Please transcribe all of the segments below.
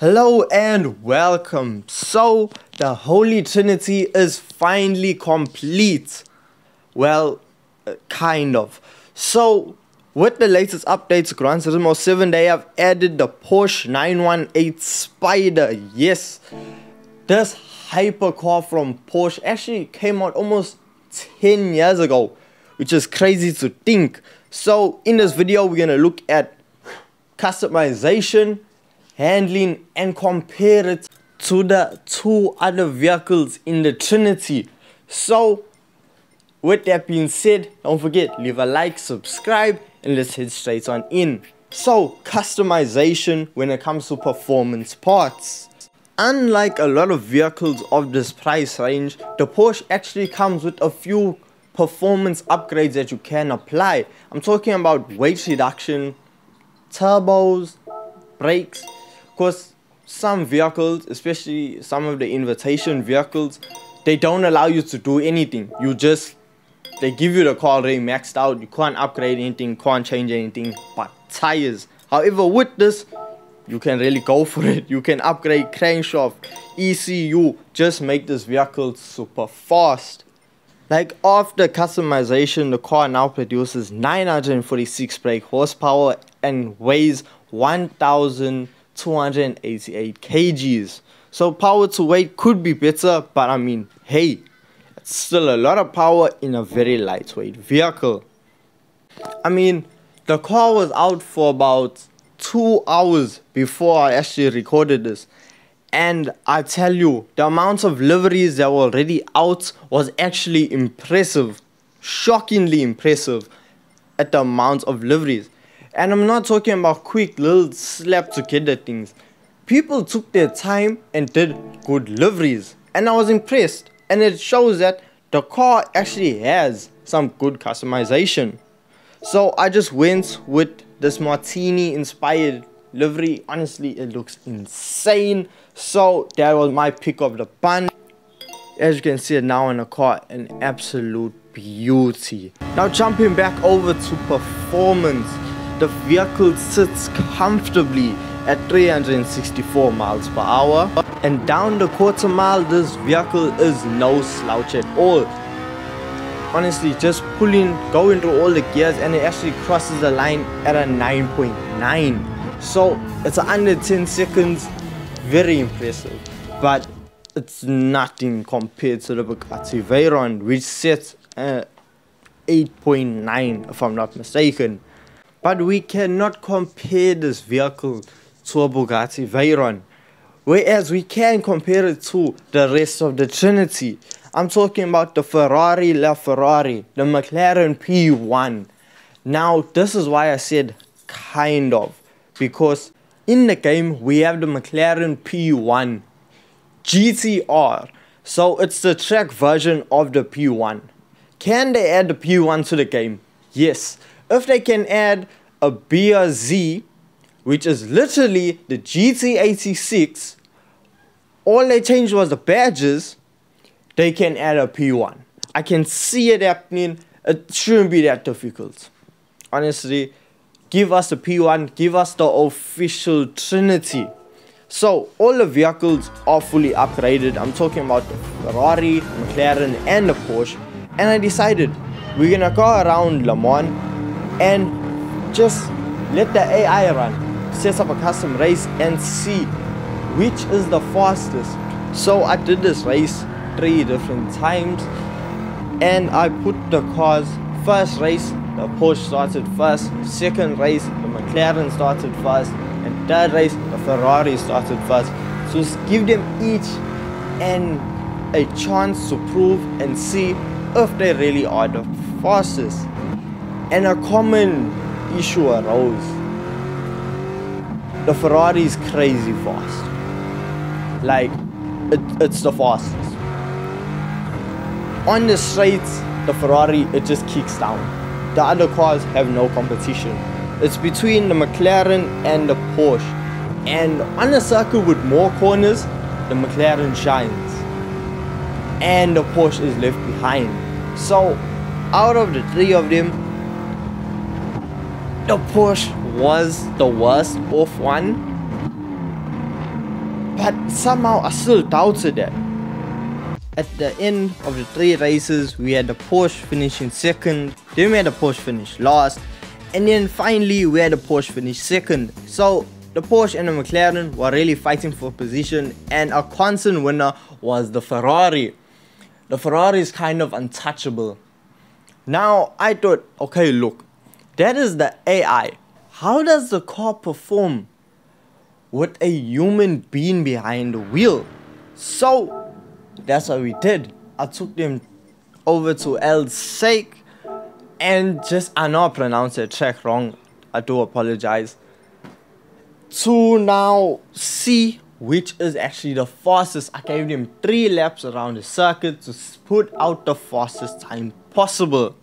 Hello and welcome. So the Holy Trinity is finally complete. Well, kind of. So with the latest updates, Gran Turismo 7, they have added the Porsche 918 Spider. Yes, this hypercar from Porsche actually came out almost 10 years ago, which is crazy to think. So in this video, we're going to look at customization, handling, and compare it to the two other vehicles in the Trinity. So with that being said, don't forget, leave a like, subscribe, and let's head straight on in. So customization when it comes to performance parts. Unlike a lot of vehicles of this price range, the Porsche actually comes with a few performance upgrades that you can apply. I'm talking about weight reduction, turbos, brakes. Because some vehicles, especially some of the invitation vehicles, they don't allow you to do anything. They give you the car already maxed out. You can't upgrade anything, can't change anything but tires. However, with this, you can really go for it. You can upgrade crankshaft, ECU, just make this vehicle super fast. Like after customization, the car now produces 946 brake horsepower and weighs 1,288 kgs. So power to weight could be better, but I mean, hey, it's still a lot of power in a very lightweight vehicle. I mean, the car was out for about 2 hours before I actually recorded this, and I tell you, the amount of liveries that were already out was actually impressive, shockingly impressive at the amount of liveries. And I'm not talking about quick little slap together things. People took their time and did good liveries, and I was impressed. And it shows that the car actually has some good customization. So I just went with this Martini inspired livery. Honestly, it looks insane. So that was my pick of the bunch. As you can see it now in the car, an absolute beauty. Now jumping back over to performance. The vehicle sits comfortably at 364 miles per hour, and down the quarter mile this vehicle is no slouch at all. Honestly, just going through all the gears, and it actually crosses the line at a 9.9. So it's under 10 seconds, very impressive, but it's nothing compared to the Bugatti Veyron, which sets at 8.9 if I'm not mistaken. But we cannot compare this vehicle to a Bugatti Veyron, whereas we can compare it to the rest of the Trinity. I'm talking about the Ferrari, the Mclaren P1. Now, this is why I said kind of, because in the game we have the Mclaren P1 Gtr, so it's the track version of the P1. Can they add the P1 to the game? Yes. If they can add a BRZ, which is literally the GT86, all they changed was the badges, they can add a P1. I can see it happening. It shouldn't be that difficult. Honestly, give us the P1, give us the official Trinity. So all the vehicles are fully upgraded. I'm talking about the Ferrari, McLaren, and the Porsche. And I decided we're gonna go around Le Mans and just let the AI run, set up a custom race and see which is the fastest. So I did this race 3 different times, and I put the cars. First race, the Porsche started first. Second race, the McLaren started first. And third race, the Ferrari started first. So just give them each a chance to prove and see if they really are the fastest. And a common issue arose. The Ferrari is crazy fast. Like, it's the fastest. On the straights, the Ferrari, it just kicks down. The other cars have no competition. It's between the McLaren and the Porsche. And on a circuit with more corners, the McLaren shines. And the Porsche is left behind. So, out of the 3 of them, the Porsche was the worst off one. But somehow I still doubted that. At the end of the 3 races, we had the Porsche finishing second, then we had the Porsche finish last, and then finally we had the Porsche finish second. So the Porsche and the McLaren were really fighting for position, and a constant winner was the Ferrari. The Ferrari is kind of untouchable. Now I thought, okay, look, that is the AI. How does the car perform with a human being behind the wheel? So that's what we did. I took them over to El Sake and I know I pronounced the track wrong, I do apologize, to now see which is actually the fastest. I gave them 3 laps around the circuit to put out the fastest time possible.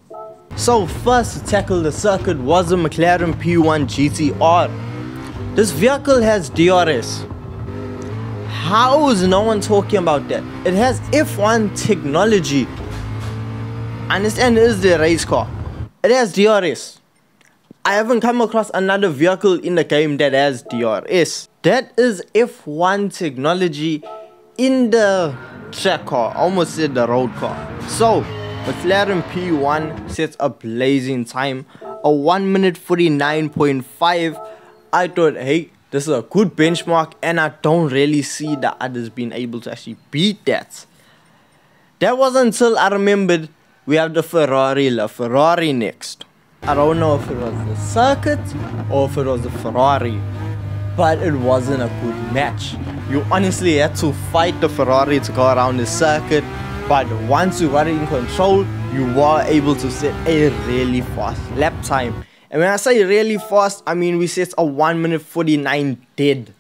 So first to tackle the circuit was the McLaren P1 Gtr. This vehicle has DRS. How is no one talking about that? It has F1 technology. I understand it is the race car. It has DRS. I haven't come across another vehicle in the game that has DRS. That is F1 technology in the track car. I almost said the road car. So McLaren P1 sets a blazing time, a 1 minute 49.5. I thought, hey, this is a good benchmark, and I don't really see the others being able to actually beat that. That wasn't until I remembered we have the Ferrari next. I don't know if it was the circuit or if it was the Ferrari, but it wasn't a good match. You honestly had to fight the Ferrari to go around the circuit, but once you got it in control, you were able to set a really fast lap time. And when I say really fast, I mean we set a 1 minute 49 dead.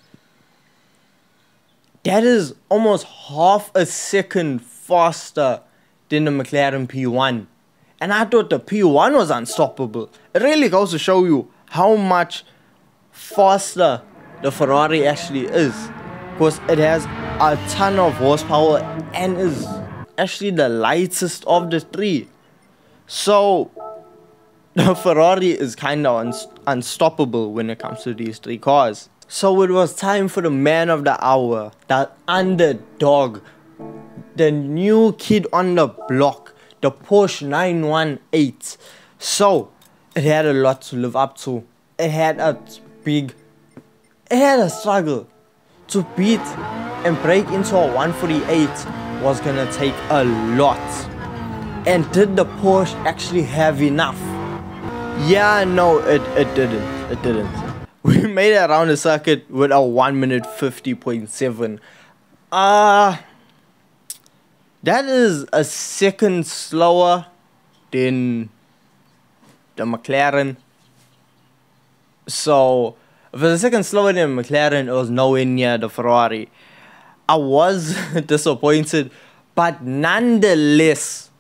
That is almost half a second faster than the McLaren P1. And I thought the P1 was unstoppable. It really goes to show you how much faster the Ferrari actually is, because it has a ton of horsepower and is actually the lightest of the 3. So the Ferrari is kind of unstoppable when it comes to these 3 cars. So it was time for the man of the hour, the underdog, the new kid on the block, the Porsche 918. So it had a lot to live up to. It had a struggle to beat and break into a 148 was gonna take a lot. And did the Porsche actually have enough? Yeah, no, it didn't. We made it around the circuit with a 1 minute 50.7. That is a second slower than the McLaren. So if it was a second slower than McLaren, it was nowhere near the Ferrari. I was disappointed, but nonetheless,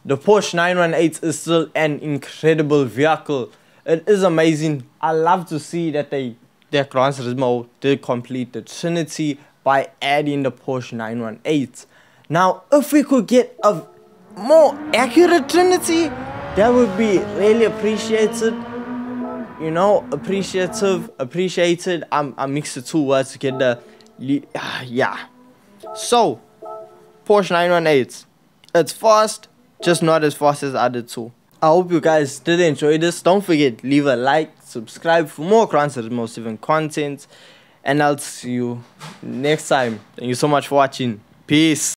the Porsche 918 is still an incredible vehicle. It is amazing. I love to see that that Gran Turismo did complete the trinity by adding the Porsche 918. Now, if we could get a more accurate trinity, that would be really appreciated. You know, appreciated. I mixed the 2 words together. Yeah. So, Porsche 918. It's fast, just not as fast as the other 2. I hope you guys did enjoy this. Don't forget, leave a like, subscribe for more Gran Turismo 7 content, and I'll see you next time. Thank you so much for watching. Peace.